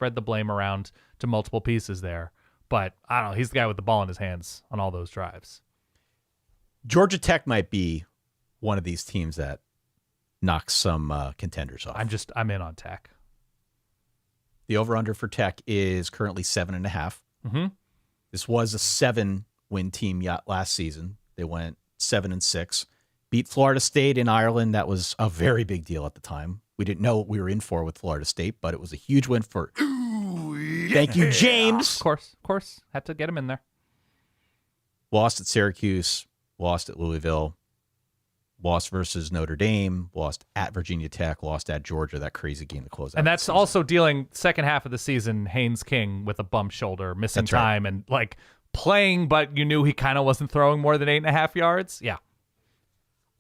spread the blame around to multiple pieces there. But I don't know. He's the guy with the ball in his hands on all those drives. Georgia Tech might be one of these teams that knocks some contenders off. I'm in on Tech. The over-under for Tech is currently 7.5. Mm-hmm. This was a 7-win team last season. They went 7-6. Beat Florida State in Ireland. That was a very big deal at the time. We didn't know what we were in for with Florida State, but it was a huge win for... Thank you, James. Of course. Had to get him in there. Lost at Syracuse. Lost at Louisville. Lost versus Notre Dame. Lost at Virginia Tech. Lost at Georgia. That crazy game to close out. And that's also dealing second half of the season, Haynes King with a bump shoulder, missing time, and like playing, but you knew he kind of wasn't throwing more than 8.5 yards. Yeah.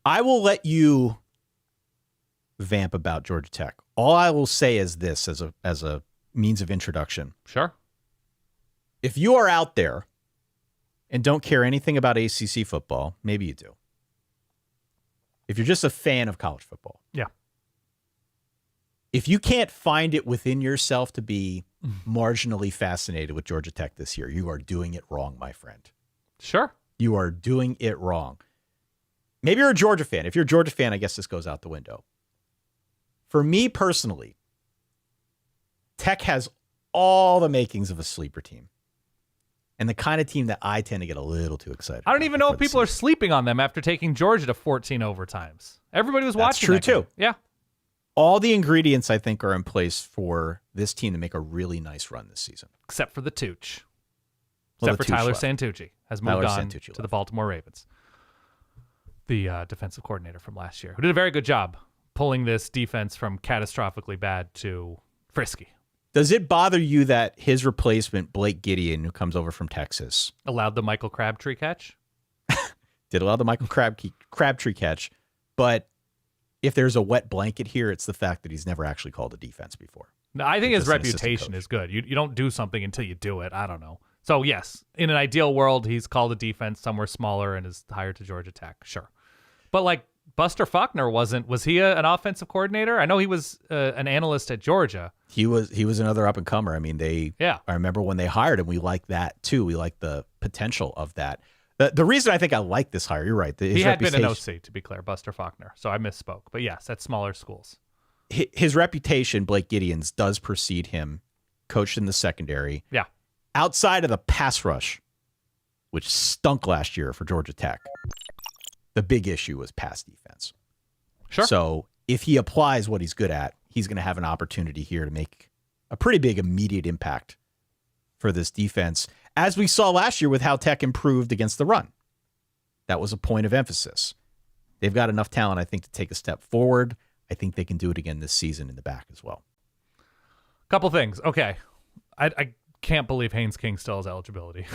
I will let you vamp about Georgia Tech. All I will say is this as a means of introduction. Sure. If you are out there and don't care anything about ACC football, maybe you do. If you're just a fan of college football. Yeah. If you can't find it within yourself to be marginally fascinated with Georgia Tech this year, you are doing it wrong, my friend. Sure. You are doing it wrong. Maybe you're a Georgia fan. If you're a Georgia fan, I guess this goes out the window. For me personally, Tech has all the makings of a sleeper team. And the kind of team that I tend to get a little too excited. I don't even know if people are sleeping on them after taking Georgia to 14 overtimes. Everybody was watching. That's true, too. Yeah. All the ingredients, I think, are in place for this team to make a really nice run this season. Except for the Tooch. Well, Except for Tyler Santucci has moved on to the Baltimore Ravens. The defensive coordinator from last year, who did a very good job pulling this defense from catastrophically bad to frisky. Does it bother you that his replacement, Blake Gideon, who comes over from Texas, allowed the Michael Crabtree catch? Did allow the Michael Crabtree catch, but if there's a wet blanket here, it's the fact that he's never actually called a defense before. No, I think his reputation is good. You don't do something until you do it. I don't know. So, yes, in an ideal world, he's called a defense somewhere smaller and is hired to Georgia Tech. Sure. But, like, Buster Faulkner was he an offensive coordinator? I know he was an analyst at Georgia. He was another up-and-comer. I mean, I remember when they hired him, we liked that, too. We liked the potential of that. The reason I think I like this hire, you're right. He had been an OC, to be clear, Buster Faulkner. So I misspoke. But, yes, at smaller schools. His reputation, Blake Gideon's, does precede him. Coached in the secondary. Yeah. Outside of the pass rush, which stunk last year for Georgia Tech, the big issue was pass defense. Sure. So if he applies what he's good at, he's going to have an opportunity here to make a pretty big immediate impact for this defense, as we saw last year with how Tech improved against the run. That was a point of emphasis. They've got enough talent, I think, to take a step forward. I think they can do it again this season in the back as well. Couple things. Okay. I can't believe Haynes King still has eligibility.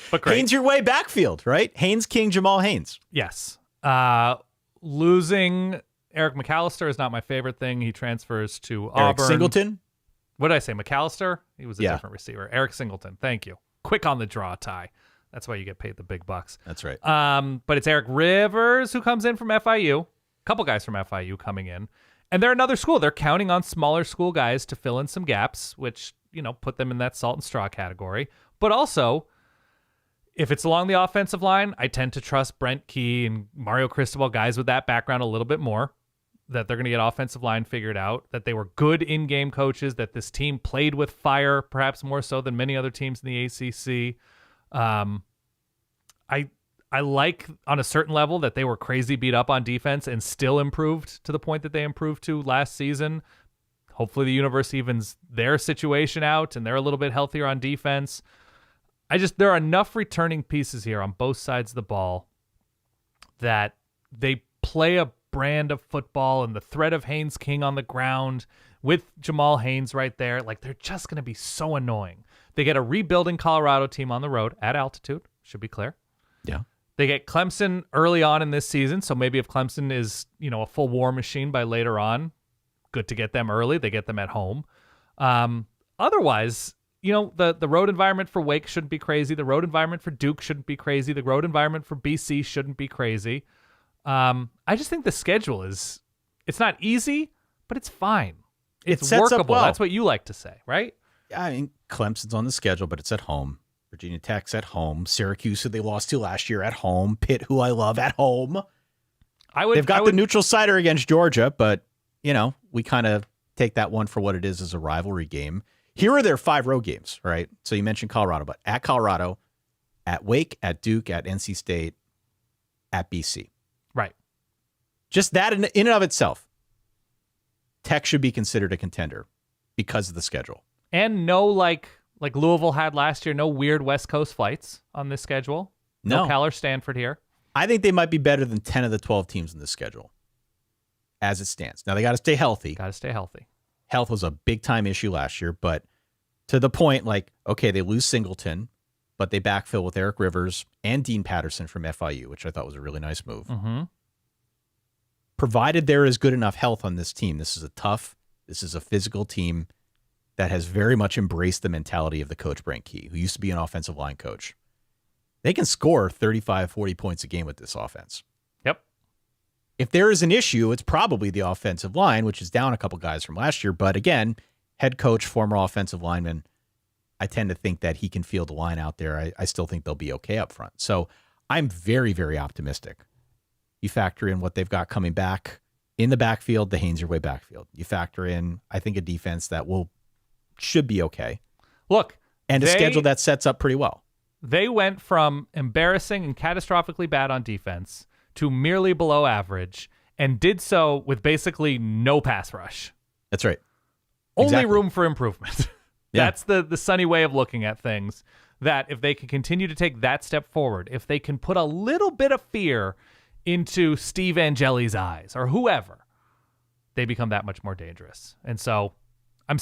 But great. Haynes Your Way backfield, right? Haynes King, Jamal Haynes. Yes. Losing Eric McAllister is not my favorite thing. He transfers to Auburn. Eric Singleton? What did I say? McAllister? He was a different receiver. Eric Singleton. Thank you. Quick on the draw, Ty. That's why you get paid the big bucks. That's right. But it's Eric Rivers who comes in from FIU. A couple guys from FIU coming in. And they're another school. They're counting on smaller school guys to fill in some gaps, which, put them in that salt and straw category. But also, if it's along the offensive line, I tend to trust Brent Key and Mario Cristobal, guys with that background, a little bit more, that they're going to get offensive line figured out, that they were good in-game coaches, that this team played with fire, perhaps more so than many other teams in the ACC. I like, on a certain level, that they were crazy beat up on defense and still improved to the point that they improved to last season. Hopefully the universe evens their situation out and they're a little bit healthier on defense. There are enough returning pieces here on both sides of the ball that they play a brand of football, and the threat of Haynes King on the ground with Jamal Haynes right there, like, they're just going to be so annoying. They get a rebuilding Colorado team on the road at altitude, should be clear. Yeah. They get Clemson early on in this season, so maybe if Clemson is, a full war machine by later on, good to get them early. They get them at home. Otherwise, the road environment for Wake shouldn't be crazy. The road environment for Duke shouldn't be crazy. The road environment for BC shouldn't be crazy. I just think the schedule it's not easy, but it's fine. It's sets up workable. well. That's what you like to say, right? I mean, Clemson's on the schedule, but it's at home. Virginia Tech's at home. Syracuse, who they lost to last year, at home. Pitt, who I love, at home. They've got the neutral sider against Georgia, but, we kind of take that one for what it is as a rivalry game. Here are their 5 road games, right? So you mentioned Colorado, but at Colorado, at Wake, at Duke, at NC State, at BC. Right. Just that in and of itself, Tech should be considered a contender because of the schedule. And no, like Louisville had last year, no weird West Coast flights on this schedule. No Cal or Stanford here. I think they might be better than 10 of the 12 teams in this schedule as it stands. Now, they got to stay healthy. Health was a big-time issue last year, but to the point, they lose Singleton, but they backfill with Eric Rivers and Dean Patterson from FIU, which I thought was a really nice move. Mm-hmm. Provided there is good enough health on this team, this is a physical team that has very much embraced the mentality of the coach, Brent Key, who used to be an offensive line coach. They can score 35, 40 points a game with this offense. Yep. If there is an issue, it's probably the offensive line, which is down a couple guys from last year. But again, head coach, former offensive lineman, I tend to think that he can field the line out there. I still think they'll be okay up front. So I'm very, very optimistic. You factor in what they've got coming back in the backfield, the Haynes Your Way backfield. You factor in, I think, a defense that should be okay. Look. And a schedule that sets up pretty well. They went from embarrassing and catastrophically bad on defense to merely below average, and did so with basically no pass rush. That's right. Only room for improvement. Yeah. That's the sunny way of looking at things, that if they can continue to take that step forward, if they can put a little bit of fear into Steve Angeli's eyes or whoever, they become that much more dangerous. And so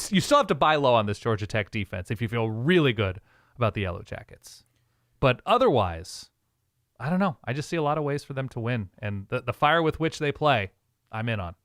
you still have to buy low on this Georgia Tech defense if you feel really good about the Yellow Jackets. But otherwise, I don't know. I just see a lot of ways for them to win. And the fire with which they play, I'm in on.